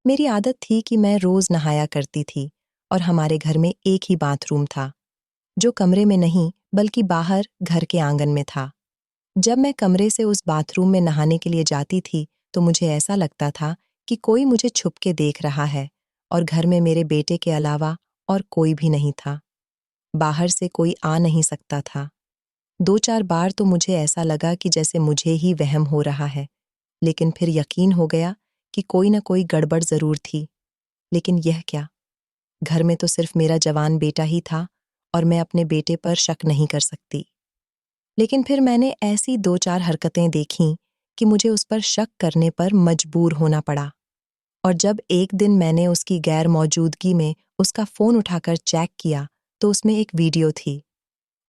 मेरी आदत थी कि मैं रोज नहाया करती थी और हमारे घर में एक ही बाथरूम था, जो कमरे में नहीं बल्कि बाहर घर के आंगन में था। जब मैं कमरे से उस बाथरूम में नहाने के लिए जाती थी तो मुझे ऐसा लगता था कि कोई मुझे छुप के देख रहा है और घर में मेरे बेटे के अलावा और कोई भी नहीं था। बाहर से कोई आ नहीं सकता था। 2-4 बार तो मुझे ऐसा लगा कि जैसे मुझे ही वहम हो रहा है, लेकिन फिर यकीन हो गया कि कोई न कोई गड़बड़ जरूर थी। लेकिन यह क्या? घर में तो सिर्फ मेरा जवान बेटा ही था और मैं अपने बेटे पर शक नहीं कर सकती। लेकिन फिर मैंने ऐसी 2-4 हरकतें देखीं कि मुझे उस पर शक करने पर मजबूर होना पड़ा। और जब एक दिन मैंने उसकी गैर मौजूदगी में उसका फ़ोन उठाकर चेक किया, तो उसमें एक वीडियो थी।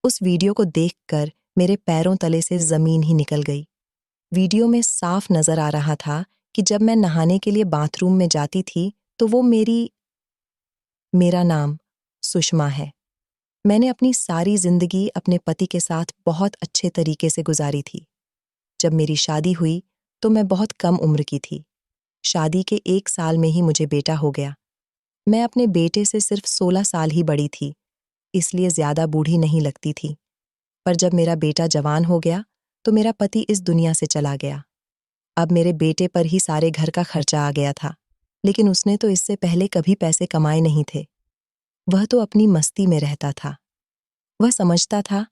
उस वीडियो को देखकर मेरे पैरों तले से ज़मीन ही निकल गई। वीडियो में साफ नज़र आ रहा था कि जब मैं नहाने के लिए बाथरूम में जाती थी, तो वो मेरा नाम सुषमा है। मैंने अपनी सारी जिंदगी अपने पति के साथ बहुत अच्छे तरीके से गुजारी थी। जब मेरी शादी हुई तो मैं बहुत कम उम्र की थी। शादी के 1 साल में ही मुझे बेटा हो गया। मैं अपने बेटे से सिर्फ 16 साल ही बड़ी थी, इसलिए ज्यादा बूढ़ी नहीं लगती थी। पर जब मेरा बेटा जवान हो गया तो मेरा पति इस दुनिया से चला गया। अब मेरे बेटे पर ही सारे घर का खर्चा आ गया था, लेकिन उसने तो इससे पहले कभी पैसे कमाए नहीं थे। वह तो अपनी मस्ती में रहता था। वह समझता था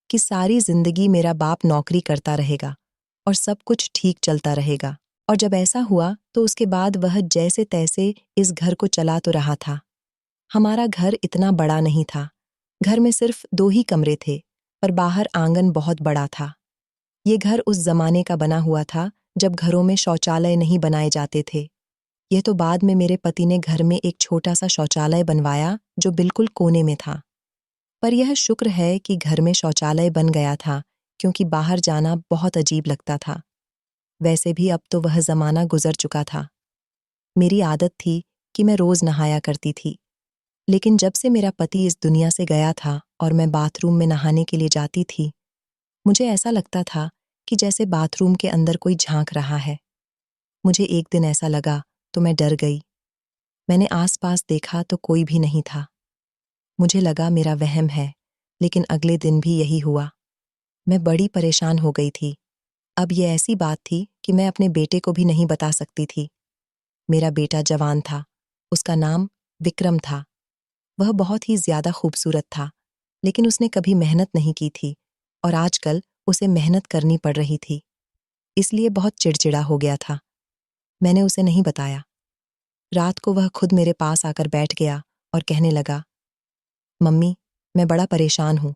कि सारी जिंदगी मेरा बाप नौकरी करता रहेगा और सब कुछ ठीक चलता रहेगा। और जब ऐसा हुआ तो उसके बाद वह जैसे तैसे इस घर को चला तो रहा था। हमारा घर इतना बड़ा नहीं था। घर में सिर्फ 2 ही कमरे थे, पर बाहर आंगन बहुत बड़ा था। ये घर उस जमाने का बना हुआ था जब घरों में शौचालय नहीं बनाए जाते थे। यह तो बाद में मेरे पति ने घर में एक छोटा सा शौचालय बनवाया जो बिल्कुल कोने में था। पर यह शुक्र है कि घर में शौचालय बन गया था, क्योंकि बाहर जाना बहुत अजीब लगता था। वैसे भी अब तो वह जमाना गुजर चुका था। मेरी आदत थी कि मैं रोज नहाया करती थी, लेकिन जब से मेरा पति इस दुनिया से गया था और मैं बाथरूम में नहाने के लिए जाती थी, मुझे ऐसा लगता था कि जैसे बाथरूम के अंदर कोई झांक रहा है। मुझे एक दिन ऐसा लगा तो मैं डर गई। मैंने आसपास देखा तो कोई भी नहीं था। मुझे लगा मेरा वहम है, लेकिन अगले दिन भी यही हुआ। मैं बड़ी परेशान हो गई थी। अब ये ऐसी बात थी कि मैं अपने बेटे को भी नहीं बता सकती थी। मेरा बेटा जवान था। उसका नाम विक्रम था। वह बहुत ही ज्यादा खूबसूरत था, लेकिन उसने कभी मेहनत नहीं की थी और आजकल उसे मेहनत करनी पड़ रही थी। इसलिए बहुत चिड़चिड़ा हो गया था। मैंने उसे नहीं बताया। रात को वह खुद मेरे पास आकर बैठ गया और कहने लगा, मम्मी, मैं बड़ा परेशान हूँ।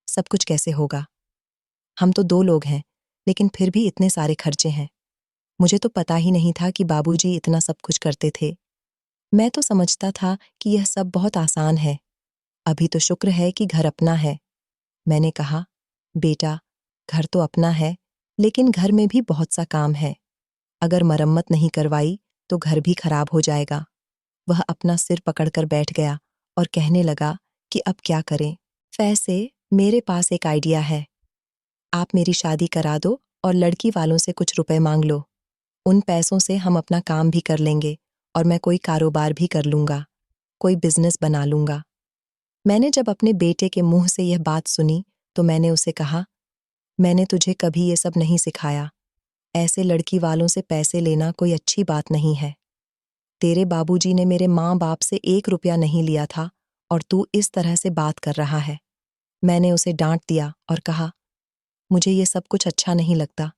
सब कुछ कैसे होगा? हम तो 2 लोग हैं, लेकिन फिर भी इतने सारे खर्चे हैं। मुझे तो पता ही नहीं था कि बाबूजी इतना सब कुछ करते थे। मैं तो समझता था कि यह सब बहुत आसान है। अभी तो शुक्र है कि घर अपना है। मैंने कहा, बेटा, घर तो अपना है, लेकिन घर में भी बहुत सा काम है। अगर मरम्मत नहीं करवाई तो घर भी खराब हो जाएगा। वह अपना सिर पकड़कर बैठ गया और कहने लगा कि अब क्या करें? वैसे मेरे पास एक आइडिया है। आप मेरी शादी करा दो और लड़की वालों से कुछ रुपए मांग लो। उन पैसों से हम अपना काम भी कर लेंगे और मैं कोई कारोबार भी कर लूंगा, कोई बिजनेस बना लूंगा। मैंने जब अपने बेटे के मुंह से यह बात सुनी तो मैंने उसे कहा, मैंने तुझे कभी ये सब नहीं सिखाया। ऐसे लड़की वालों से पैसे लेना कोई अच्छी बात नहीं है। तेरे बाबूजी ने मेरे माँ बाप से 1 रुपया नहीं लिया था और तू इस तरह से बात कर रहा है। मैंने उसे डांट दिया और कहा, मुझे ये सब कुछ अच्छा नहीं लगता।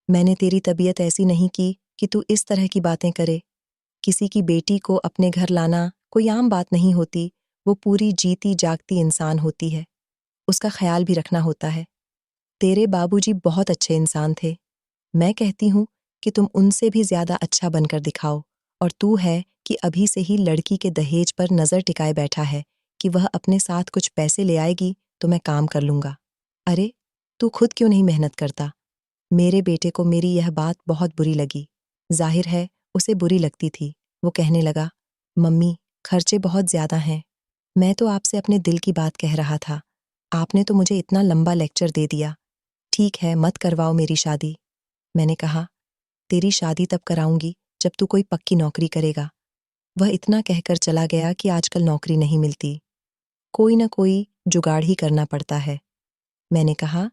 मैंने तेरी तबीयत ऐसी नहीं की कि तू इस तरह की बातें करे। किसी की बेटी को अपने घर लाना कोई आम बात नहीं होती। वो पूरी जीती जागती इंसान होती है। उसका ख्याल भी रखना होता है। तेरे बाबूजी बहुत अच्छे इंसान थे। मैं कहती हूँ कि तुम उनसे भी ज्यादा अच्छा बनकर दिखाओ, और तू है कि अभी से ही लड़की के दहेज पर नजर टिकाए बैठा है कि वह अपने साथ कुछ पैसे ले आएगी तो मैं काम कर लूंगा। अरे, तू खुद क्यों नहीं मेहनत करता? मेरे बेटे को मेरी यह बात बहुत बुरी लगी। जाहिर है उसे बुरी लगती थी। वो कहने लगा, मम्मी, खर्चे बहुत ज्यादा हैं। मैं तो आपसे अपने दिल की बात कह रहा था। आपने तो मुझे इतना लंबा लेक्चर दे दिया। ठीक है, मत करवाओ मेरी शादी। मैंने कहा, तेरी शादी तब कराऊंगी जब तू कोई पक्की नौकरी करेगा। वह इतना कहकर चला गया कि आजकल नौकरी नहीं मिलती, कोई ना कोई जुगाड़ ही करना पड़ता है। मैंने कहा,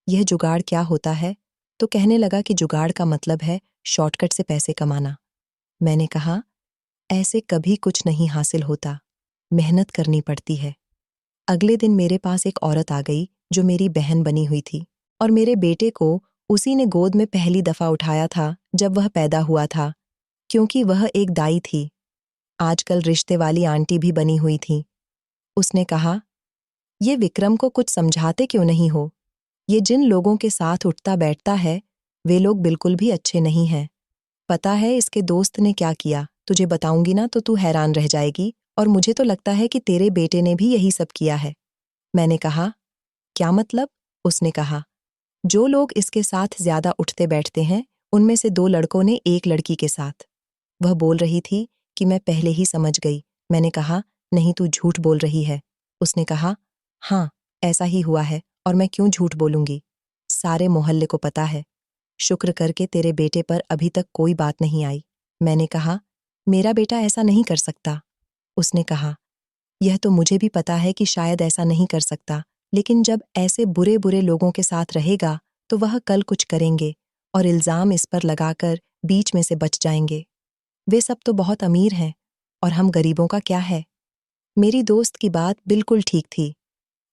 यह जुगाड़ क्या होता है? तो कहने लगा कि जुगाड़ का मतलब है शॉर्टकट से पैसे कमाना। मैंने कहा, ऐसे कभी कुछ नहीं हासिल होता, मेहनत करनी पड़ती है। अगले दिन मेरे पास एक औरत आ गई जो मेरी बहन बनी हुई थी और मेरे बेटे को उसी ने गोद में पहली दफा उठाया था जब वह पैदा हुआ था, क्योंकि वह एक दाई थी। आजकल रिश्ते वाली आंटी भी बनी हुई थी। उसने कहा, ये विक्रम को कुछ समझाते क्यों नहीं हो? ये जिन लोगों के साथ उठता बैठता है, वे लोग बिल्कुल भी अच्छे नहीं हैं। पता है इसके दोस्त ने क्या किया? तुझे बताऊंगी ना तो तू हैरान रह जाएगी, और मुझे तो लगता है कि तेरे बेटे ने भी यही सब किया है। मैंने कहा, क्या मतलब? उसने कहा, जो लोग इसके साथ ज्यादा उठते बैठते हैं, उनमें से 2 लड़कों ने एक लड़की के साथ। वह बोल रही थी कि मैं पहले ही समझ गई। मैंने कहा, नहीं तू झूठ बोल रही है। उसने कहा, हाँ, ऐसा ही हुआ है, और मैं क्यों झूठ बोलूंगी? सारे मोहल्ले को पता है। शुक्र करके तेरे बेटे पर अभी तक कोई बात नहीं आई। मैंने कहा, मेरा बेटा ऐसा नहीं कर सकता। उसने कहा, यह तो मुझे भी पता है कि शायद ऐसा नहीं कर सकता, लेकिन जब ऐसे बुरे बुरे लोगों के साथ रहेगा तो वह कल कुछ करेंगे और इल्जाम इस पर लगाकर बीच में से बच जाएंगे। वे सब तो बहुत अमीर हैं, और हम गरीबों का क्या है? मेरी दोस्त की बात बिल्कुल ठीक थी।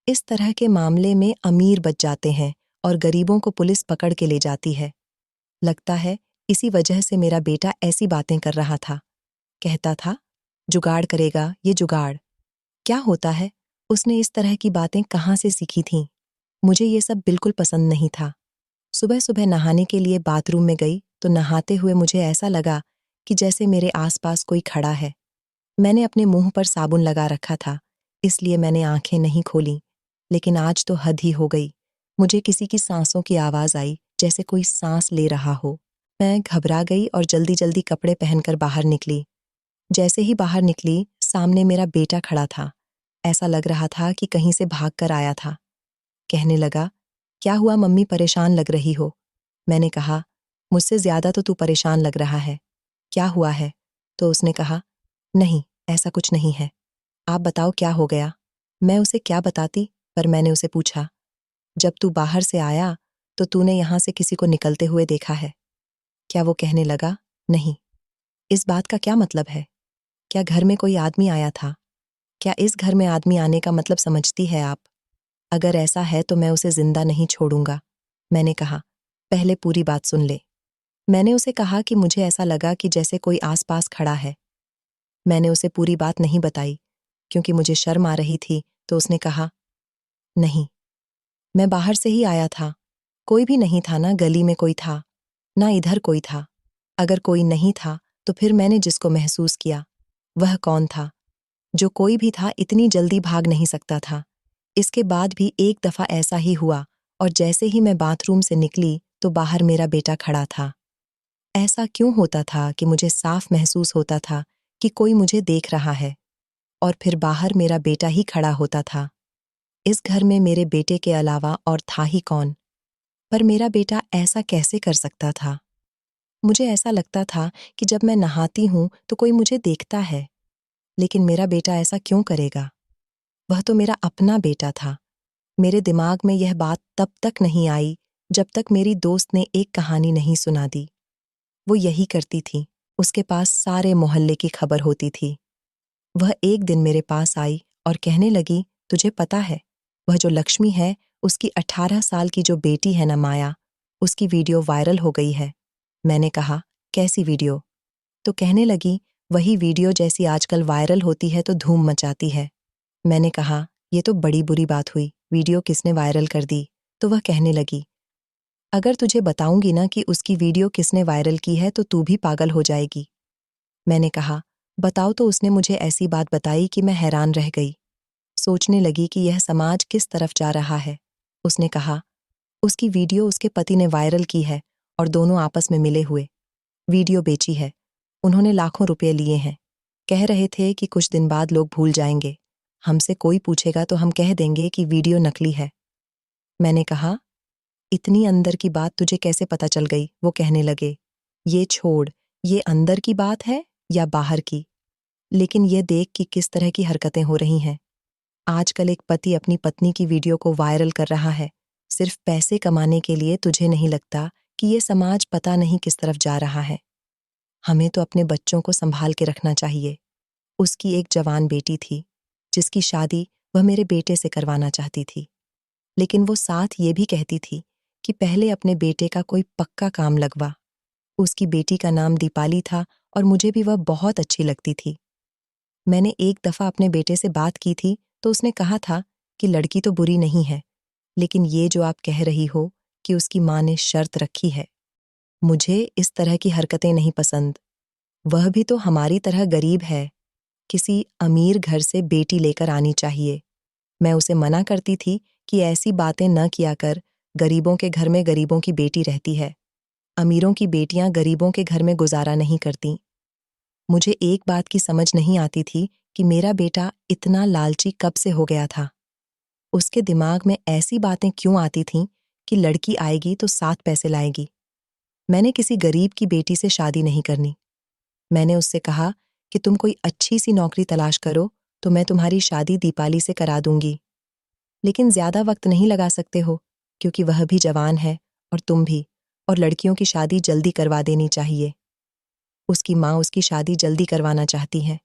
इस तरह के मामले में अमीर बच जाते हैं और गरीबों को पुलिस पकड़ के ले जाती है। लगता है इसी वजह से मेरा बेटा ऐसी बातें कर रहा था। कहता था, जुगाड़ करेगा, ये जुगाड़। क्या होता है? उसने इस तरह की बातें कहाँ से सीखी थीं? मुझे ये सब बिल्कुल पसंद नहीं था। सुबह सुबह नहाने के लिए बाथरूम में गई तो नहाते हुए मुझे ऐसा लगा कि जैसे मेरे आसपास कोई खड़ा है। मैंने अपने मुंह पर साबुन लगा रखा था, इसलिए मैंने आंखें नहीं खोलीं। लेकिन आज तो हद ही हो गई। मुझे किसी की सांसों की आवाज आई, जैसे कोई सांस ले रहा हो। मैं घबरा गई और जल्दी जल्दी कपड़े पहनकर बाहर निकली। जैसे ही बाहर निकली, सामने मेरा बेटा खड़ा था। ऐसा लग रहा था कि कहीं से भाग कर आया था। कहने लगा, क्या हुआ मम्मी, परेशान लग रही हो? मैंने कहा, मुझसे ज्यादा तो तू परेशान लग रहा है। क्या हुआ है? तो उसने कहा, नहीं, ऐसा कुछ नहीं है। आप बताओ क्या हो गया? मैं उसे क्या बताती, पर मैंने उसे पूछा, जब तू बाहर से आया तो तूने यहां से किसी को निकलते हुए देखा है क्या? वो कहने लगा, नहीं। इस बात का क्या मतलब है? क्या घर में कोई आदमी आया था? क्या इस घर में आदमी आने का मतलब समझती है आप? अगर ऐसा है तो मैं उसे जिंदा नहीं छोड़ूंगा। मैंने कहा, पहले पूरी बात सुन ले। मैंने उसे कहा कि मुझे ऐसा लगा कि जैसे कोई आसपास खड़ा है। मैंने उसे पूरी बात नहीं बताई क्योंकि मुझे शर्म आ रही थी, तो उसने कहा, नहीं, मैं बाहर से ही आया था। कोई भी नहीं था, ना गली में कोई था, ना इधर कोई था। अगर कोई नहीं था तो फिर मैंने जिसको महसूस किया, वह कौन था? जो कोई भी था इतनी जल्दी भाग नहीं सकता था। इसके बाद भी एक दफा ऐसा ही हुआ, और जैसे ही मैं बाथरूम से निकली तो बाहर मेरा बेटा खड़ा था। ऐसा क्यों होता था कि मुझे साफ महसूस होता था कि कोई मुझे देख रहा है, और फिर बाहर मेरा बेटा ही खड़ा होता था। इस घर में मेरे बेटे के अलावा और था ही कौन? पर मेरा बेटा ऐसा कैसे कर सकता था? मुझे ऐसा लगता था कि जब मैं नहाती हूं तो कोई मुझे देखता है, लेकिन मेरा बेटा ऐसा क्यों करेगा? वह तो मेरा अपना बेटा था। मेरे दिमाग में यह बात तब तक नहीं आई जब तक मेरी दोस्त ने एक कहानी नहीं सुना दी। वो यही करती थी, उसके पास सारे मोहल्ले की खबर होती थी। वह एक दिन मेरे पास आई और कहने लगी, तुझे पता है, वह जो लक्ष्मी है, उसकी 18 साल की जो बेटी है ना माया, उसकी वीडियो वायरल हो गई है। मैंने कहा, कैसी वीडियो? तो कहने लगी, वही वीडियो जैसी आजकल वायरल होती है तो धूम मचाती है। मैंने कहा, ये तो बड़ी बुरी बात हुई, वीडियो किसने वायरल कर दी? तो वह कहने लगी, अगर तुझे बताऊंगी ना कि उसकी वीडियो किसने वायरल की है तो तू भी पागल हो जाएगी। मैंने कहा, बताओ। तो उसने मुझे ऐसी बात बताई कि मैं हैरान रह गई। सोचने लगी कि यह समाज किस तरफ जा रहा है। उसने कहा, उसकी वीडियो उसके पति ने वायरल की है और दोनों आपस में मिले हुए वीडियो बेची है। उन्होंने लाखों रुपए लिए हैं। कह रहे थे कि कुछ दिन बाद लोग भूल जाएंगे, हमसे कोई पूछेगा तो हम कह देंगे कि वीडियो नकली है। मैंने कहा, इतनी अंदर की बात तुझे कैसे पता चल गई? वो कहने लगे, ये छोड़, ये अंदर की बात है या बाहर की? लेकिन ये देख कि किस तरह की हरकतें हो रही हैं। आजकल एक पति अपनी पत्नी की वीडियो को वायरल कर रहा है, सिर्फ पैसे कमाने के लिए। तुझे नहीं लगता कि ये समाज पता नहीं किस तरफ जा रहा है? हमें तो अपने बच्चों को संभाल के रखना चाहिए। उसकी एक जवान बेटी थी, जिसकी शादी वह मेरे बेटे से करवाना चाहती थी। लेकिन वो साथ ये भी कहती थी कि पहले अपने बेटे का कोई पक्का काम लगवा। उसकी बेटी का नाम दीपाली था और मुझे भी वह बहुत अच्छी लगती थी। मैंने एक दफ़ा अपने बेटे से बात की थी तो उसने कहा था कि लड़की तो बुरी नहीं है, लेकिन ये जो आप कह रही हो कि उसकी माँ ने शर्त रखी है, मुझे इस तरह की हरकतें नहीं पसंद। वह भी तो हमारी तरह गरीब है, किसी अमीर घर से बेटी लेकर आनी चाहिए। मैं उसे मना करती थी कि ऐसी बातें न किया कर, गरीबों के घर में गरीबों की बेटी रहती है। अमीरों की बेटियां गरीबों के घर में गुजारा नहीं करती। मुझे एक बात की समझ नहीं आती थी कि मेरा बेटा इतना लालची कब से हो गया था। उसके दिमाग में ऐसी बातें क्यों आती थीं कि लड़की आएगी तो 7 पैसे लाएगी। मैंने किसी गरीब की बेटी से शादी नहीं करनी। मैंने उससे कहा कि तुम कोई अच्छी सी नौकरी तलाश करो तो मैं तुम्हारी शादी दीपाली से करा दूंगी। लेकिन ज्यादा वक्त नहीं लगा सकते हो, क्योंकि वह भी जवान है और तुम भी, और लड़कियों की शादी जल्दी करवा देनी चाहिए। उसकी माँ उसकी शादी जल्दी करवाना चाहती है।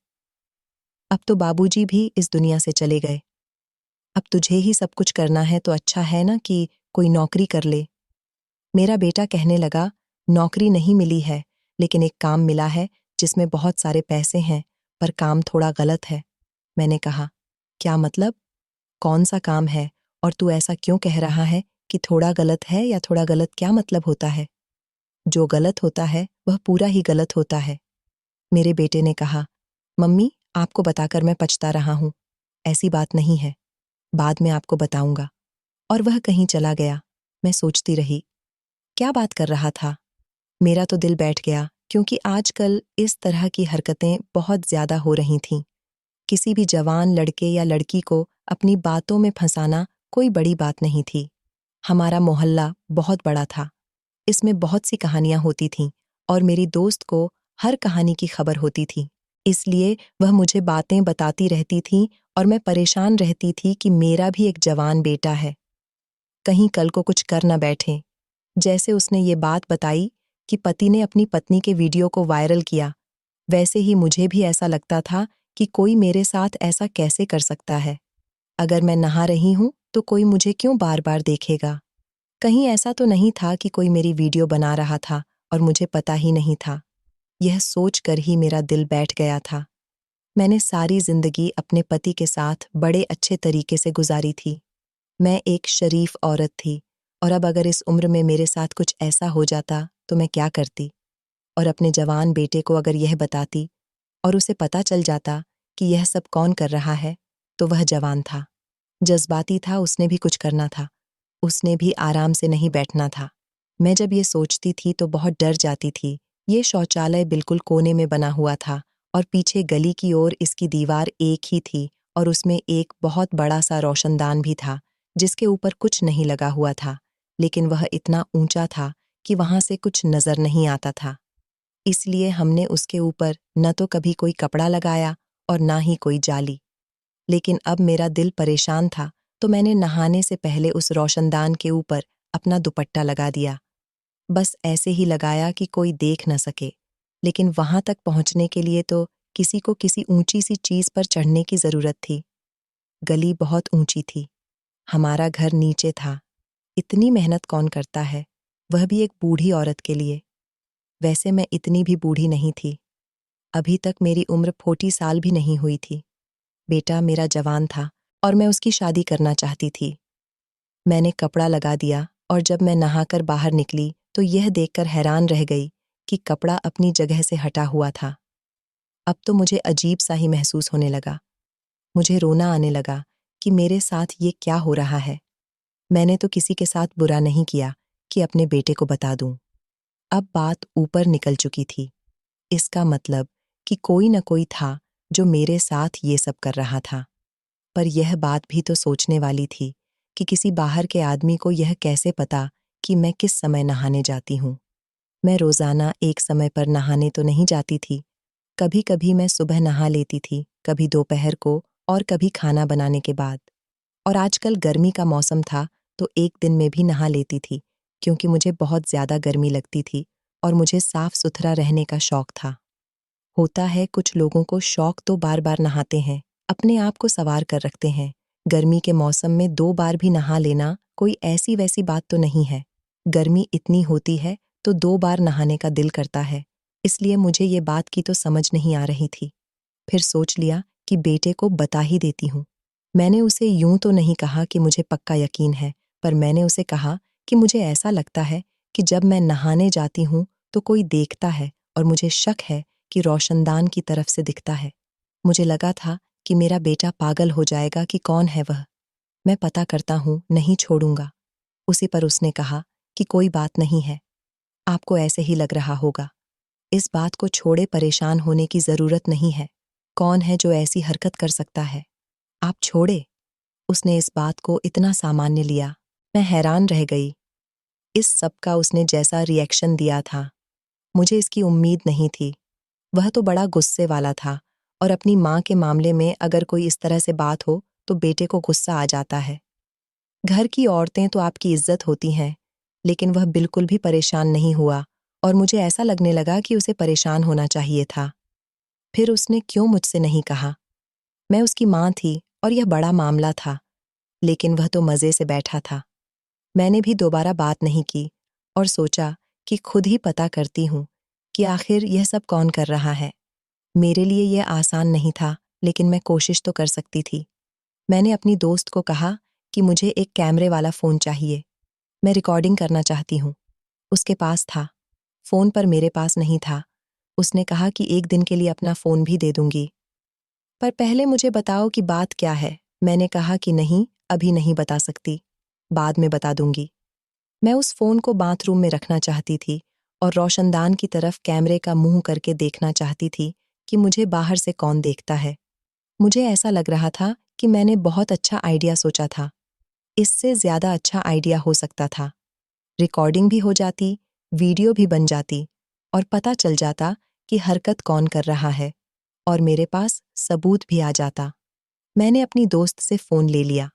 अब तो बाबूजी भी इस दुनिया से चले गए। अब तुझे ही सब कुछ करना है तो अच्छा है ना कि कोई नौकरी कर ले। मेरा बेटा कहने लगा, नौकरी नहीं मिली है, लेकिन एक काम मिला है जिसमें बहुत सारे पैसे हैं, पर काम थोड़ा गलत है। मैंने कहा, क्या मतलब? कौन सा काम है और तू ऐसा क्यों कह रहा है कि थोड़ा गलत है? या थोड़ा गलत क्या मतलब होता है? जो गलत होता है वह पूरा ही गलत होता है। मेरे बेटे ने कहा, मम्मी आपको बताकर मैं पछता रहा हूँ, ऐसी बात नहीं है, बाद में आपको बताऊंगा। और वह कहीं चला गया। मैं सोचती रही, क्या बात कर रहा था? मेरा तो दिल बैठ गया, क्योंकि आजकल इस तरह की हरकतें बहुत ज्यादा हो रही थीं। किसी भी जवान लड़के या लड़की को अपनी बातों में फंसाना कोई बड़ी बात नहीं थी। हमारा मोहल्ला बहुत बड़ा था, इसमें बहुत सी कहानियां होती थीं और मेरी दोस्त को हर कहानी की खबर होती थी। इसलिए वह मुझे बातें बताती रहती थी और मैं परेशान रहती थी कि मेरा भी एक जवान बेटा है, कहीं कल को कुछ कर न बैठे। जैसे उसने ये बात बताई कि पति ने अपनी पत्नी के वीडियो को वायरल किया, वैसे ही मुझे भी ऐसा लगता था कि कोई मेरे साथ ऐसा कैसे कर सकता है। अगर मैं नहा रही हूं तो कोई मुझे क्यों बार बार देखेगा? कहीं ऐसा तो नहीं था कि कोई मेरी वीडियो बना रहा था और मुझे पता ही नहीं था। यह सोचकर ही मेरा दिल बैठ गया था। मैंने सारी जिंदगी अपने पति के साथ बड़े अच्छे तरीके से गुजारी थी। मैं एक शरीफ औरत थी, और अब अगर इस उम्र में मेरे साथ कुछ ऐसा हो जाता तो मैं क्या करती? और अपने जवान बेटे को अगर यह बताती और उसे पता चल जाता कि यह सब कौन कर रहा है, तो वह जवान था, जज्बाती था, उसने भी कुछ करना था, उसने भी आराम से नहीं बैठना था। मैं जब ये सोचती थी तो बहुत डर जाती थी। ये शौचालय बिल्कुल कोने में बना हुआ था और पीछे गली की ओर इसकी दीवार एक ही थी, और उसमें एक बहुत बड़ा सा रोशनदान भी था जिसके ऊपर कुछ नहीं लगा हुआ था, लेकिन वह इतना ऊंचा था कि वहां से कुछ नजर नहीं आता था। इसलिए हमने उसके ऊपर न तो कभी कोई कपड़ा लगाया और ना ही कोई जाली। लेकिन अब मेरा दिल परेशान था, तो मैंने नहाने से पहले उस रोशनदान के ऊपर अपना दुपट्टा लगा दिया। बस ऐसे ही लगाया कि कोई देख न सके। लेकिन वहां तक पहुंचने के लिए तो किसी को किसी ऊंची सी चीज पर चढ़ने की जरूरत थी। गली बहुत ऊंची थी, हमारा घर नीचे था। इतनी मेहनत कौन करता है, वह भी एक बूढ़ी औरत के लिए। वैसे मैं इतनी भी बूढ़ी नहीं थी, अभी तक मेरी उम्र 40 साल भी नहीं हुई थी। बेटा मेरा जवान था और मैं उसकी शादी करना चाहती थी। मैंने कपड़ा लगा दिया और जब मैं नहाकर बाहर निकली तो यह देखकर हैरान रह गई कि कपड़ा अपनी जगह से हटा हुआ था। अब तो मुझे अजीब सा ही महसूस होने लगा। मुझे रोना आने लगा कि मेरे साथ ये क्या हो रहा है। मैंने तो किसी के साथ बुरा नहीं किया कि अपने बेटे को बता दूं। अब बात ऊपर निकल चुकी थी। इसका मतलब कि कोई न कोई था जो मेरे साथ ये सब कर रहा था। पर यह बात भी तो सोचने वाली थी कि किसी बाहर के आदमी को यह कैसे पता कि मैं किस समय नहाने जाती हूँ। मैं रोजाना एक समय पर नहाने तो नहीं जाती थी। कभी कभी मैं सुबह नहा लेती थी, कभी दोपहर को और कभी खाना बनाने के बाद। और आजकल गर्मी का मौसम था तो एक दिन में भी नहा लेती थी, क्योंकि मुझे बहुत ज्यादा गर्मी लगती थी और मुझे साफ सुथरा रहने का शौक था। होता है कुछ लोगों को शौक तो बार बार नहाते हैं, अपने आप को संवार कर रखते हैं। गर्मी के मौसम में 2 बार भी नहा लेना कोई ऐसी वैसी बात तो नहीं है। गर्मी इतनी होती है तो 2 बार नहाने का दिल करता है। इसलिए मुझे ये बात की तो समझ नहीं आ रही थी। फिर सोच लिया कि बेटे को बता ही देती हूँ। मैंने उसे यूं तो नहीं कहा कि मुझे पक्का यकीन है, पर मैंने उसे कहा कि मुझे ऐसा लगता है कि जब मैं नहाने जाती हूँ तो कोई देखता है और मुझे शक है कि रोशनदान की तरफ से दिखता है। मुझे लगा था कि मेरा बेटा पागल हो जाएगा कि कौन है वह। मैं पता करता हूँ, नहीं छोड़ूंगा। उसी पर उसने कहा कि कोई बात नहीं है, आपको ऐसे ही लग रहा होगा। इस बात को छोड़े परेशान होने की जरूरत नहीं है। कौन है जो ऐसी हरकत कर सकता है? आप छोड़े। उसने इस बात को इतना सामान्य लिया। मैं हैरान रह गई। इस सब का उसने जैसा रिएक्शन दिया था, मुझे इसकी उम्मीद नहीं थी। वह तो बड़ा गुस्से वाला था और अपनी माँ के मामले में अगर कोई इस तरह से बात हो तो बेटे को गुस्सा आ जाता है। घर की औरतें तो आपकी इज्जत होती हैं, लेकिन वह बिल्कुल भी परेशान नहीं हुआ और मुझे ऐसा लगने लगा कि उसे परेशान होना चाहिए था। फिर उसने क्यों मुझसे नहीं कहा? मैं उसकी माँ थी और यह बड़ा मामला था, लेकिन वह तो मज़े से बैठा था। मैंने भी दोबारा बात नहीं की और सोचा कि खुद ही पता करती हूँ कि आखिर यह सब कौन कर रहा है। मेरे लिए यह आसान नहीं था, लेकिन मैं कोशिश तो कर सकती थी। मैंने अपनी दोस्त को कहा कि मुझे एक कैमरे वाला फ़ोन चाहिए। मैं रिकॉर्डिंग करना चाहती हूँ। उसके पास था, फ़ोन पर मेरे पास नहीं था। उसने कहा कि एक दिन के लिए अपना फ़ोन भी दे दूंगी। पर पहले मुझे बताओ कि बात क्या है। मैंने कहा कि नहीं, अभी नहीं बता सकती, बाद में बता दूंगी। मैं उस फ़ोन को बाथरूम में रखना चाहती थी और रोशनदान की तरफ कैमरे का मुंह करके देखना चाहती थी कि मुझे बाहर से कौन देखता है। मुझे ऐसा लग रहा था कि मैंने बहुत अच्छा आइडिया सोचा था। इससे ज़्यादा अच्छा आइडिया हो सकता था। रिकॉर्डिंग भी हो जाती, वीडियो भी बन जाती और पता चल जाता कि हरकत कौन कर रहा है, और मेरे पास सबूत भी आ जाता। मैंने अपनी दोस्त से फ़ोन ले लिया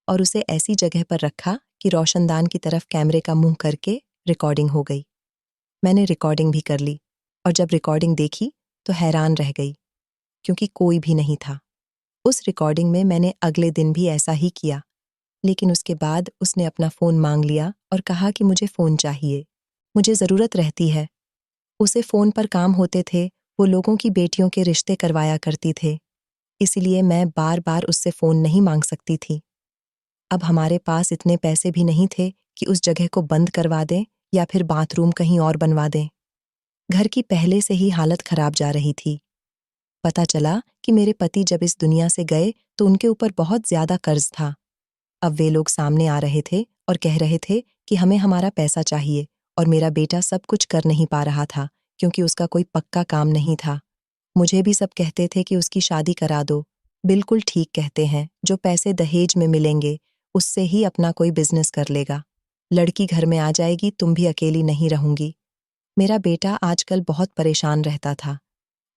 और उसे ऐसी जगह पर रखा कि रोशनदान की तरफ कैमरे का मुंह करके रिकॉर्डिंग हो गई। मैंने रिकॉर्डिंग भी कर ली और जब रिकॉर्डिंग देखी तो हैरान रह गई, क्योंकि कोई भी नहीं था। उस रिकॉर्डिंग में मैंने अगले दिन भी ऐसा ही किया, लेकिन उसके बाद उसने अपना फ़ोन मांग लिया और कहा कि मुझे फ़ोन चाहिए, मुझे ज़रूरत रहती है। उसे फ़ोन पर काम होते थे, वो लोगों की बेटियों के रिश्ते करवाया करती थे, इसलिए मैं बार बार उससे फ़ोन नहीं मांग सकती थी। अब हमारे पास इतने पैसे भी नहीं थे कि उस जगह को बंद करवा दें या फिर बाथरूम कहीं और बनवा दें। घर की पहले से ही हालत खराब जा रही थी। पता चला कि मेरे पति जब इस दुनिया से गए तो उनके ऊपर बहुत ज्यादा कर्ज था। अब वे लोग सामने आ रहे थे और कह रहे थे कि हमें हमारा पैसा चाहिए, और मेरा बेटा सब कुछ कर नहीं पा रहा था क्योंकि उसका कोई पक्का काम नहीं था। मुझे भी सब कहते थे कि उसकी शादी करा दो। बिल्कुल ठीक कहते हैं, जो पैसे दहेज में मिलेंगे उससे ही अपना कोई बिजनेस कर लेगा। लड़की घर में आ जाएगी, तुम भी अकेली नहीं रहूंगी। मेरा बेटा आजकल बहुत परेशान रहता था।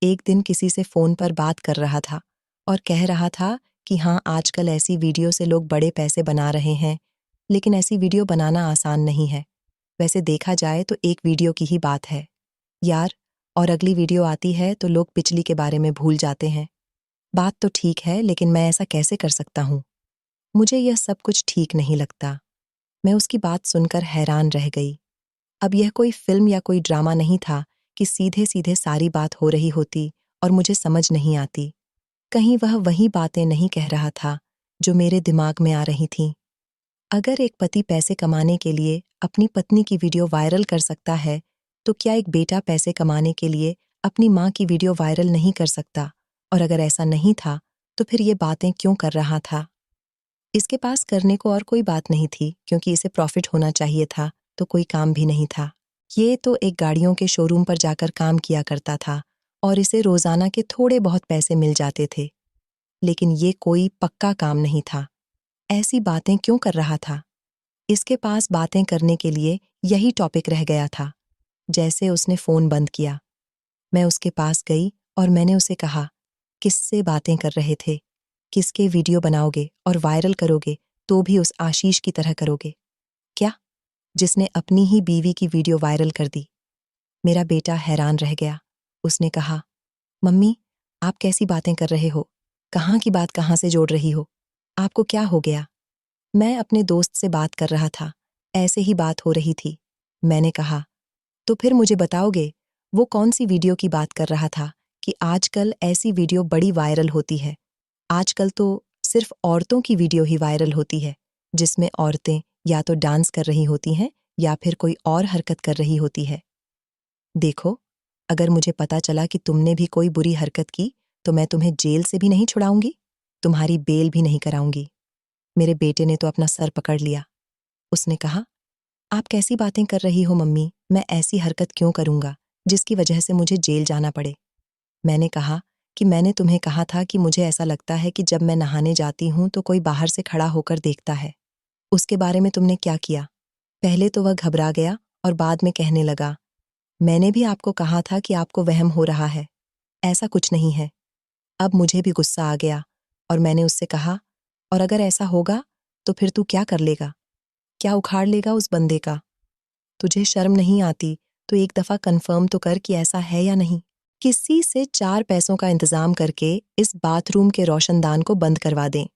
एक दिन किसी से फ़ोन पर बात कर रहा था और कह रहा था कि हाँ, आजकल ऐसी वीडियो से लोग बड़े पैसे बना रहे हैं, लेकिन ऐसी वीडियो बनाना आसान नहीं है। वैसे देखा जाए तो एक वीडियो की ही बात है यार, और अगली वीडियो आती है तो लोग पिछली के बारे में भूल जाते हैं। बात तो ठीक है, लेकिन मैं ऐसा कैसे कर सकता हूँ? मुझे यह सब कुछ ठीक नहीं लगता। मैं उसकी बात सुनकर हैरान रह गई। अब यह कोई फिल्म या कोई ड्रामा नहीं था कि सीधे सीधे सारी बात हो रही होती और मुझे समझ नहीं आती। कहीं वह वही बातें नहीं कह रहा था जो मेरे दिमाग में आ रही थीं। अगर एक पति पैसे कमाने के लिए अपनी पत्नी की वीडियो वायरल कर सकता है, तो क्या एक बेटा पैसे कमाने के लिए अपनी माँ की वीडियो वायरल नहीं कर सकता? और अगर ऐसा नहीं था, तो फिर ये बातें क्यों कर रहा था? इसके पास करने को और कोई बात नहीं थी, क्योंकि इसे प्रॉफिट होना चाहिए था, तो कोई काम भी नहीं था। ये तो एक गाड़ियों के शोरूम पर जाकर काम किया करता था और इसे रोजाना के थोड़े बहुत पैसे मिल जाते थे, लेकिन ये कोई पक्का काम नहीं था। ऐसी बातें क्यों कर रहा था? इसके पास बातें करने के लिए यही टॉपिक रह गया था। जैसे उसने फ़ोन बंद किया। मैं उसके पास गई और मैंने उसे कहा, किससे बातें कर रहे थे? किसके वीडियो बनाओगे और वायरल करोगे तो भी उस आशीष की तरह करोगे? क्या? जिसने अपनी ही बीवी की वीडियो वायरल कर दी। मेरा बेटा हैरान रह गया। उसने कहा, मम्मी, आप कैसी बातें कर रहे हो? कहाँ की बात कहाँ से जोड़ रही हो? आपको क्या हो गया? मैं अपने दोस्त से बात कर रहा था। ऐसे ही बात हो रही थी। मैंने कहा, तो फिर मुझे बताओगे, वो कौन सी वीडियो की बात कर रहा था कि आजकल ऐसी वीडियो बड़ी वायरल होती है। आजकल तो सिर्फ औरतों की वीडियो ही वायरल होती है, जिसमें औरतें या तो डांस कर रही होती हैं या फिर कोई और हरकत कर रही होती है। देखो, अगर मुझे पता चला कि तुमने भी कोई बुरी हरकत की, तो मैं तुम्हें जेल से भी नहीं छुड़ाऊंगी, तुम्हारी बेल भी नहीं कराऊंगी। मेरे बेटे ने तो अपना सर पकड़ लिया। उसने कहा, आप कैसी बातें कर रही हो मम्मी? मैं ऐसी हरकत क्यों करूंगा, जिसकी वजह से मुझे जेल जाना पड़े? मैंने कहा कि मैंने तुम्हें कहा था कि मुझे ऐसा लगता है कि जब मैं नहाने जाती हूं तो कोई बाहर से खड़ा होकर देखता है। उसके बारे में तुमने क्या किया? पहले तो वह घबरा गया और बाद में कहने लगा, मैंने भी आपको कहा था कि आपको वहम हो रहा है। ऐसा कुछ नहीं है। अब मुझे भी गुस्सा आ गया और मैंने उससे कहा, और अगर ऐसा होगा तो फिर तू क्या कर लेगा? क्या उखाड़ लेगा उस बंदे का? तुझे शर्म नहीं आती तो एक दफा कंफर्म तो कर कि ऐसा है या नहीं। किसी से 4 पैसों का इंतजाम करके इस बाथरूम के रोशनदान को बंद करवा दें।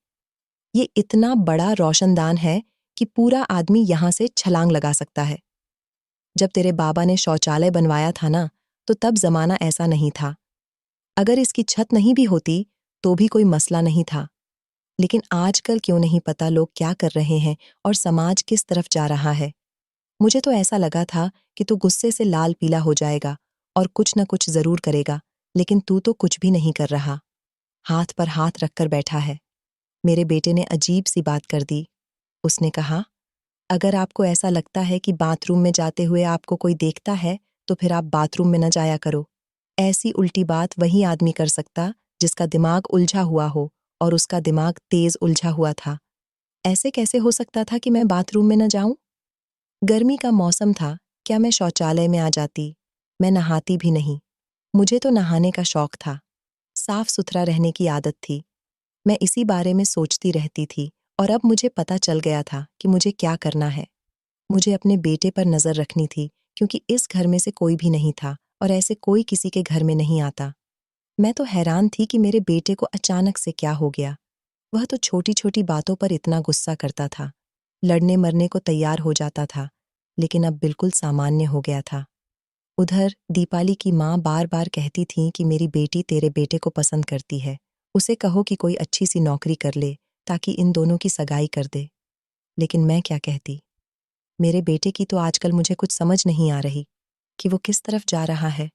ये इतना बड़ा रोशनदान है कि पूरा आदमी यहां से छलांग लगा सकता है। जब तेरे बाबा ने शौचालय बनवाया था ना, तो तब जमाना ऐसा नहीं था। अगर इसकी छत नहीं भी होती तो भी कोई मसला नहीं था। लेकिन आजकल क्यों नहीं पता लोग क्या कर रहे हैं और समाज किस तरफ जा रहा है। मुझे तो ऐसा लगा था कि तू गुस्से से लाल पीला हो जाएगा और कुछ न कुछ जरूर करेगा, लेकिन तू तो कुछ भी नहीं कर रहा। हाथ पर हाथ रखकर बैठा है। मेरे बेटे ने अजीब सी बात कर दी। उसने कहा, अगर आपको ऐसा लगता है कि बाथरूम में जाते हुए आपको कोई देखता है, तो फिर आप बाथरूम में न जाया करो। ऐसी उल्टी बात वही आदमी कर सकता जिसका दिमाग उलझा हुआ हो, और उसका दिमाग तेज उलझा हुआ था। ऐसे कैसे हो सकता था कि मैं बाथरूम में न जाऊं? गर्मी का मौसम था, क्या मैं शौचालय में आ जाती? मैं नहाती भी नहीं। मुझे तो नहाने का शौक था। साफ सुथरा रहने की आदत थी। मैं इसी बारे में सोचती रहती थी और अब मुझे पता चल गया था कि मुझे क्या करना है। मुझे अपने बेटे पर नजर रखनी थी, क्योंकि इस घर में से कोई भी नहीं था और ऐसे कोई किसी के घर में नहीं आता। मैं तो हैरान थी कि मेरे बेटे को अचानक से क्या हो गया। वह तो छोटी-छोटी बातों पर इतना गुस्सा करता था, लड़ने मरने को तैयार हो जाता था, लेकिन अब बिल्कुल सामान्य हो गया था। उधर दीपाली की माँ बार-बार कहती थी कि मेरी बेटी तेरे बेटे को पसंद करती है। उसे कहो कि कोई अच्छी सी नौकरी कर ले, ताकि इन दोनों की सगाई कर दे। लेकिन मैं क्या कहती? मेरे बेटे की तो आजकल मुझे कुछ समझ नहीं आ रही कि वो किस तरफ जा रहा है।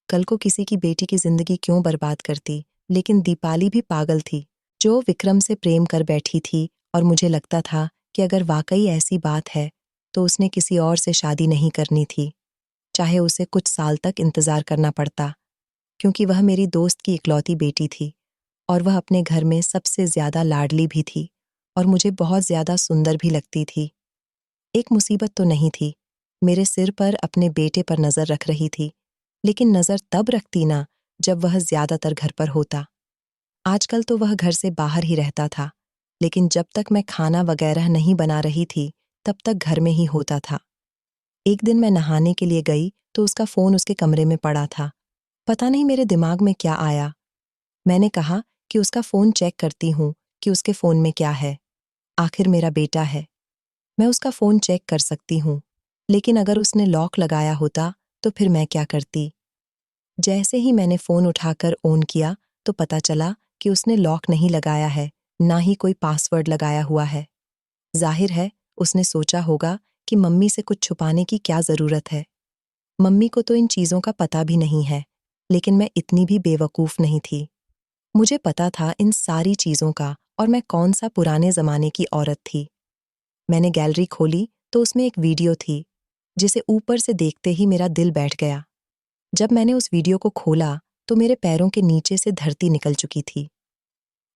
कल को किसी की बेटी की जिंदगी क्यों बर्बाद करती, लेकिन दीपाली भी पागल थी, जो विक्रम से प्रेम कर बैठी थी, और मुझे लगता था कि अगर वाकई ऐसी बात है, तो उसने किसी और से शादी नहीं करनी थी, चाहे उसे कुछ साल तक इंतजार करना पड़ता, क्योंकि वह मेरी दोस्त की इकलौती बेटी थी, और वह अपने घर में सबसे ज्यादा लाडली भी थी, और मुझे बहुत ज्यादा सुंदर भी लगती थी। एक मुसीबत तो नहीं थी, मेरे सिर पर अपने बेटे पर नजर रख रही थी, लेकिन नजर तब रखती ना जब वह ज्यादातर घर पर होता। आजकल तो वह घर से बाहर ही रहता था, लेकिन जब तक मैं खाना वगैरह नहीं बना रही थी, तब तक घर में ही होता था। एक दिन मैं नहाने के लिए गई तो उसका फोन उसके कमरे में पड़ा था। पता नहीं मेरे दिमाग में क्या आया। मैंने कहा कि उसका फोन चेक करती हूँ कि उसके फोन में क्या है। आखिर मेरा बेटा है, मैं उसका फोन चेक कर सकती हूँ। लेकिन अगर उसने लॉक लगाया होता तो फिर मैं क्या करती? जैसे ही मैंने फोन उठाकर ऑन किया तो पता चला कि उसने लॉक नहीं लगाया है, ना ही कोई पासवर्ड लगाया हुआ है। जाहिर है उसने सोचा होगा कि मम्मी से कुछ छुपाने की क्या जरूरत है। मम्मी को तो इन चीजों का पता भी नहीं है, लेकिन मैं इतनी भी बेवकूफ नहीं थी। मुझे पता था इन सारी चीजों का, और मैं कौन सा पुराने जमाने की औरत थी। मैंने गैलरी खोली तो उसमें एक वीडियो थी, जिसे ऊपर से देखते ही मेरा दिल बैठ गया। जब मैंने उस वीडियो को खोला तो मेरे पैरों के नीचे से धरती निकल चुकी थी।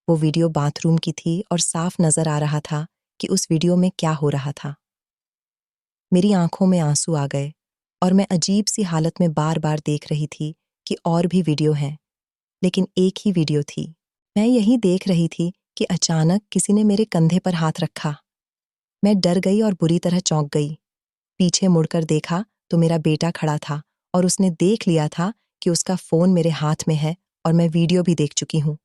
वो वीडियो बाथरूम की थी और साफ नजर आ रहा था कि उस वीडियो में क्या हो रहा था। मेरी आंखों में आंसू आ गए और मैं अजीब सी हालत में बार बार देख रही थी कि और भी वीडियो हैं, लेकिन एक ही वीडियो थी। मैं यही देख रही थी कि अचानक किसी ने मेरे कंधे पर हाथ रखा। मैं डर गई और बुरी तरह चौंक गई। पीछे मुड़कर देखा तो मेरा बेटा खड़ा था और उसने देख लिया था कि उसका फ़ोन मेरे हाथ में है और मैं वीडियो भी देख चुकी हूँ।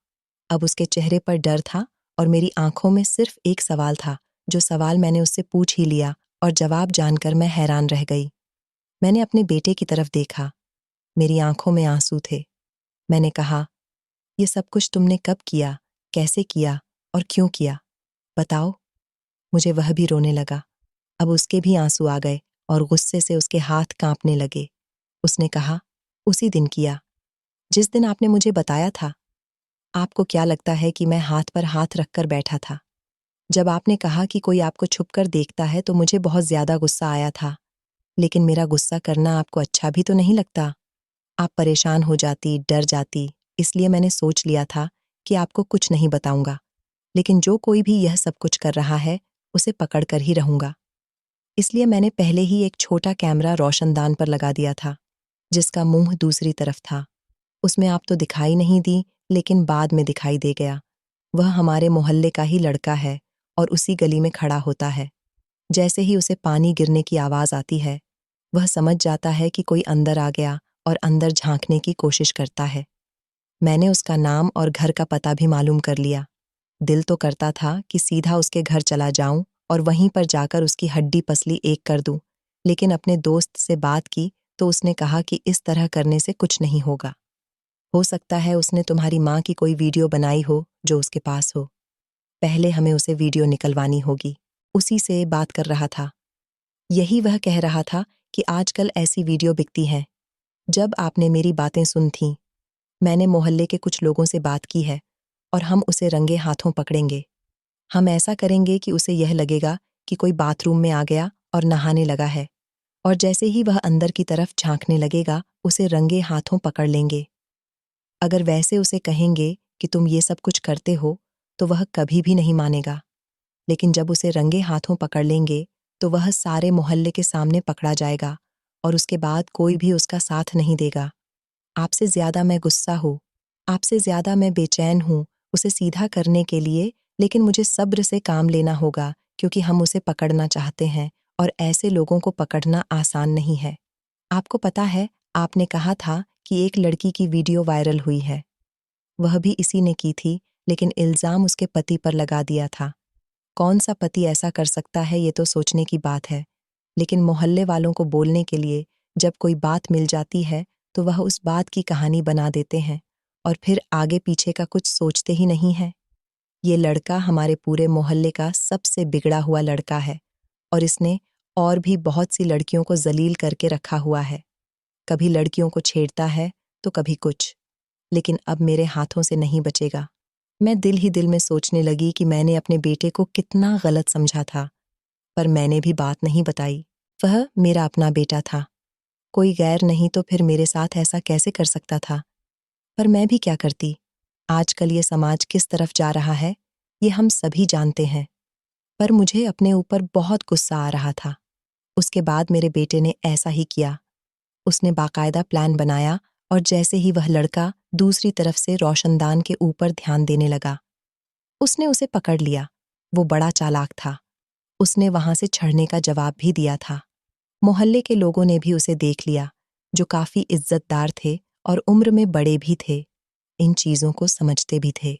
अब उसके चेहरे पर डर था और मेरी आंखों में सिर्फ एक सवाल था, जो सवाल मैंने उससे पूछ ही लिया और जवाब जानकर मैं हैरान रह गई। मैंने अपने बेटे की तरफ देखा। मेरी आंखों में आंसू थे। मैंने कहा, ये सब कुछ तुमने कब किया, कैसे किया और क्यों किया? बताओ। मुझे वह भी रोने लगा। अब उसके भी आंसू आ गए और गुस्से से उसके हाथ कांपने लगे। उसने कहा, उसी दिन किया, जिस दिन आपने मुझे बताया था। आपको क्या लगता है कि मैं हाथ पर हाथ रखकर बैठा था? जब आपने कहा कि कोई आपको छुपकर देखता है तो मुझे बहुत ज्यादा गुस्सा आया था। लेकिन मेरा गुस्सा करना आपको अच्छा भी तो नहीं लगता। आप परेशान हो जाती, डर जाती, इसलिए मैंने सोच लिया था कि आपको कुछ नहीं बताऊंगा। लेकिन जो कोई भी यह सब कुछ कर रहा है, उसे पकड़ कर ही रहूंगा। इसलिए मैंने पहले ही एक छोटा कैमरा रोशनदान पर लगा दिया था, जिसका मुंह दूसरी तरफ था। उसमें आप तो दिखाई नहीं दी, लेकिन बाद में दिखाई दे गया। वह हमारे मोहल्ले का ही लड़का है और उसी गली में खड़ा होता है। जैसे ही उसे पानी गिरने की आवाज़ आती है, वह समझ जाता है कि कोई अंदर आ गया और अंदर झांकने की कोशिश करता है। मैंने उसका नाम और घर का पता भी मालूम कर लिया। दिल तो करता था कि सीधा उसके घर चला जाऊं और वहीं पर जाकर उसकी हड्डी पसली एक कर दूं, लेकिन अपने दोस्त से बात की तो उसने कहा कि इस तरह करने से कुछ नहीं होगा। हो सकता है उसने तुम्हारी माँ की कोई वीडियो बनाई हो जो उसके पास हो। पहले हमें उसे वीडियो निकलवानी होगी। उसी से बात कर रहा था। यही वह कह रहा था कि आजकल ऐसी वीडियो बिकती हैं। जब आपने मेरी बातें सुन थीं, मैंने मोहल्ले के कुछ लोगों से बात की है और हम उसे रंगे हाथों पकड़ेंगे। हम ऐसा करेंगे कि उसे यह लगेगा कि कोई बाथरूम में आ गया और नहाने लगा है, और जैसे ही वह अंदर की तरफ झांकने लगेगा, उसे रंगे हाथों पकड़ लेंगे। अगर वैसे उसे कहेंगे कि तुम ये सब कुछ करते हो, तो वह कभी भी नहीं मानेगा। लेकिन जब उसे रंगे हाथों पकड़ लेंगे, तो वह सारे मोहल्ले के सामने पकड़ा जाएगा और उसके बाद कोई भी उसका साथ नहीं देगा। आपसे ज्यादा मैं गुस्सा हूँ, आपसे ज्यादा मैं बेचैन हूँ उसे सीधा करने के लिए, लेकिन मुझे सब्र से काम लेना होगा क्योंकि हम उसे पकड़ना चाहते हैं और ऐसे लोगों को पकड़ना आसान नहीं है। आपको पता है, आपने कहा था कि एक लड़की की वीडियो वायरल हुई है। वह भी इसी ने की थी, लेकिन इल्जाम उसके पति पर लगा दिया था। कौन सा पति ऐसा कर सकता है, ये तो सोचने की बात है। लेकिन मोहल्ले वालों को बोलने के लिए जब कोई बात मिल जाती है तो वह उस बात की कहानी बना देते हैं और फिर आगे पीछे का कुछ सोचते ही नहीं है। ये लड़का हमारे पूरे मोहल्ले का सबसे बिगड़ा हुआ लड़का है और इसने और भी बहुत सी लड़कियों को जलील करके रखा हुआ है। कभी लड़कियों को छेड़ता है तो कभी कुछ, लेकिन अब मेरे हाथों से नहीं बचेगा। मैं दिल ही दिल में सोचने लगी कि मैंने अपने बेटे को कितना गलत समझा था, पर मैंने भी बात नहीं बताई। वह मेरा अपना बेटा था, कोई गैर नहीं, तो फिर मेरे साथ ऐसा कैसे कर सकता था? पर मैं भी क्या करती? आजकल ये समाज किस तरफ जा रहा है, ये हम सभी जानते हैं। पर मुझे अपने ऊपर बहुत गुस्सा आ रहा था। उसके बाद मेरे बेटे ने ऐसा ही किया। उसने बाकायदा प्लान बनाया और जैसे ही वह लड़का दूसरी तरफ से रोशनदान के ऊपर ध्यान देने लगा, उसने उसे पकड़ लिया। वो बड़ा चालाक था। उसने वहां से छड़ने का जवाब भी दिया था। मोहल्ले के लोगों ने भी उसे देख लिया, जो काफी इज्जतदार थे और उम्र में बड़े भी थे, इन चीजों को समझते भी थे।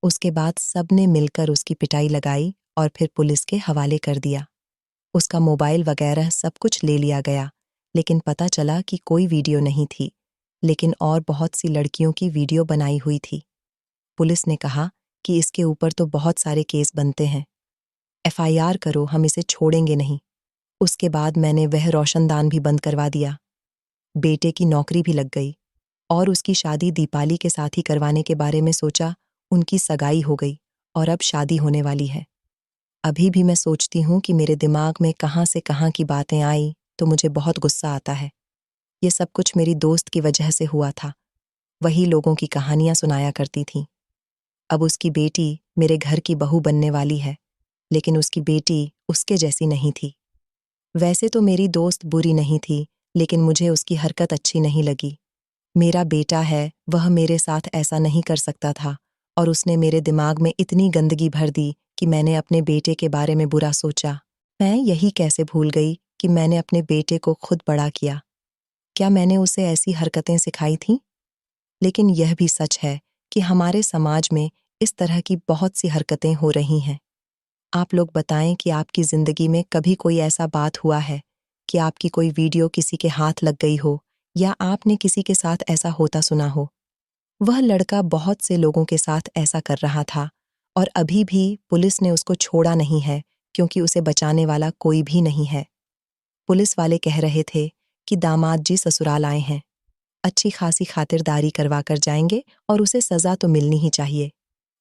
उसके बाद सबने मिलकर उसकी पिटाई लगाई और फिर पुलिस के हवाले कर दिया। उसका मोबाइल वगैरह सब कुछ ले लिया गया, लेकिन पता चला कि कोई वीडियो नहीं थी, लेकिन और बहुत सी लड़कियों की वीडियो बनाई हुई थी। पुलिस ने कहा कि इसके ऊपर तो बहुत सारे केस बनते हैं, एफआईआर करो, हम इसे छोड़ेंगे नहीं। उसके बाद मैंने वह रोशनदान भी बंद करवा दिया। बेटे की नौकरी भी लग गई और उसकी शादी दीपाली के साथ ही करवाने के बारे में सोचा। उनकी सगाई हो गई और अब शादी होने वाली है। अभी भी मैं सोचती हूँ कि मेरे दिमाग में कहाँ से कहाँ की बातें आई तो मुझे बहुत गुस्सा आता है। ये सब कुछ मेरी दोस्त की वजह से हुआ था। वही लोगों की कहानियां सुनाया करती थी। अब उसकी बेटी मेरे घर की बहू बनने वाली है, लेकिन उसकी बेटी उसके जैसी नहीं थी। वैसे तो मेरी दोस्त बुरी नहीं थी, लेकिन मुझे उसकी हरकत अच्छी नहीं लगी। मेरा बेटा है, वह मेरे साथ ऐसा नहीं कर सकता था और उसने मेरे दिमाग में इतनी गंदगी भर दी कि मैंने अपने बेटे के बारे में बुरा सोचा। मैं यही कैसे भूल गई कि मैंने अपने बेटे को खुद बड़ा किया। क्या मैंने उसे ऐसी हरकतें सिखाई थीं? लेकिन यह भी सच है कि हमारे समाज में इस तरह की बहुत सी हरकतें हो रही हैं। आप लोग बताएं कि आपकी ज़िंदगी में कभी कोई ऐसा बात हुआ है कि आपकी कोई वीडियो किसी के हाथ लग गई हो या आपने किसी के साथ ऐसा होता सुना हो। वह लड़का बहुत से लोगों के साथ ऐसा कर रहा था और अभी भी पुलिस ने उसको छोड़ा नहीं है क्योंकि उसे बचाने वाला कोई भी नहीं है। पुलिस वाले कह रहे थे कि दामाद जी ससुराल आए हैं, अच्छी खासी खातिरदारी करवा कर जाएंगे और उसे सज़ा तो मिलनी ही चाहिए।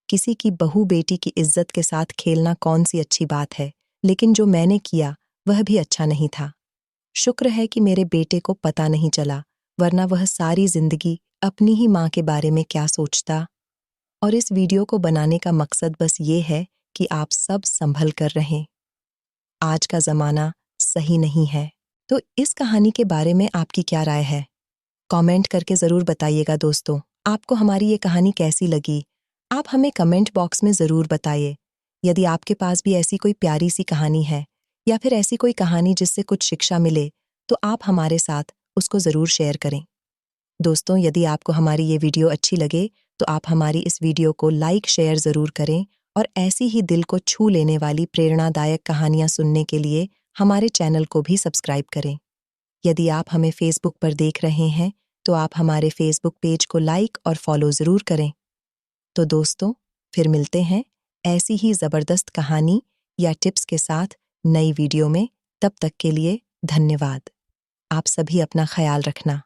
किसी की बहू बेटी की इज्जत के साथ खेलना कौन सी अच्छी बात है, लेकिन जो मैंने किया वह भी अच्छा नहीं था। शुक्र है कि मेरे बेटे को पता नहीं चला, वरना वह सारी जिंदगी अपनी ही माँ के बारे में क्या सोचता। और इस वीडियो को बनाने का मकसद बस ये है कि आप सब संभल कर रहें। आज का ज़माना सही नहीं है। तो इस कहानी के बारे में आपकी क्या राय है? कमेंट करके ज़रूर बताइएगा दोस्तों। आपको हमारी ये कहानी कैसी लगी? आप हमें कमेंट बॉक्स में ज़रूर बताइए। यदि आपके पास भी ऐसी कोई प्यारी सी कहानी है या फिर ऐसी कोई कहानी जिससे कुछ शिक्षा मिले, तो आप हमारे साथ उसको ज़रूर शेयर करें। दोस्तों, यदि आपको हमारी ये वीडियो अच्छी लगे, तो आप हमारी इस वीडियो को लाइक शेयर ज़रूर करें और ऐसी ही दिल को छू लेने वाली प्रेरणादायक कहानियाँ सुनने के लिए हमारे चैनल को भी सब्सक्राइब करें। यदि आप हमें फेसबुक पर देख रहे हैं, तो आप हमारे फेसबुक पेज को लाइक और फॉलो ज़रूर करें। तो दोस्तों, फिर मिलते हैं ऐसी ही ज़बरदस्त कहानी या टिप्स के साथ नई वीडियो में। तब तक के लिए धन्यवाद। आप सभी अपना ख्याल रखना।